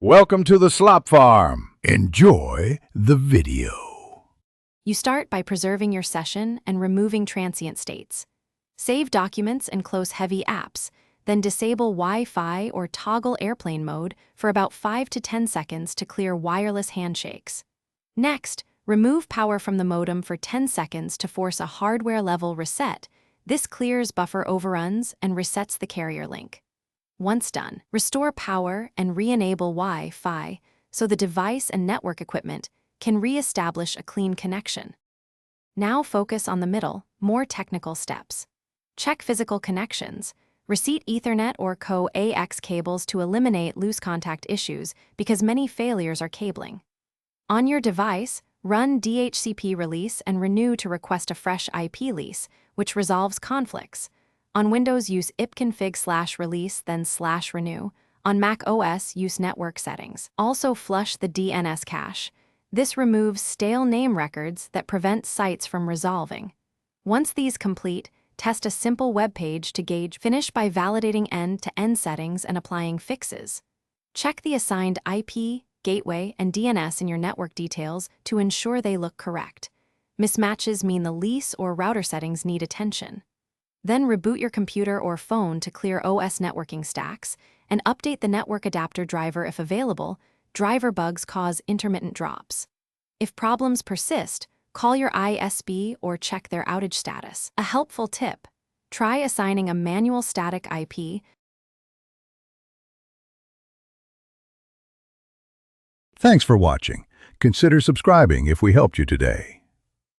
Welcome to the Slop Farm. Enjoy the video. You start by preserving your session and removing transient states. Save documents and close heavy apps, then disable Wi-Fi or toggle airplane mode for about 5 to 10 seconds to clear wireless handshakes. Next, remove power from the modem for 10 seconds to force a hardware-level reset. This clears buffer overruns and resets the carrier link. Once done, restore power and re-enable Wi-Fi so the device and network equipment can re-establish a clean connection. Now focus on the middle, more technical steps. Check physical connections. Reset Ethernet or coax cables to eliminate loose contact issues because many failures are cabling. On your device, run DHCP release and renew to request a fresh IP lease, which resolves conflicts. On Windows, use ipconfig/release then /renew. On Mac OS, use network settings. Also flush the DNS cache. This removes stale name records that prevent sites from resolving. Once these complete, test a simple web page to gauge. Finish by validating end-to-end settings and applying fixes. Check the assigned IP, gateway, and DNS in your network details to ensure they look correct. Mismatches mean the lease or router settings need attention. Then reboot your computer or phone to clear OS networking stacks and update the network adapter driver if available. Driver bugs cause intermittent drops. If problems persist, call your ISP or check their outage status. A helpful tip: try assigning a manual static IP. Thanks for watching. Consider subscribing if we helped you today.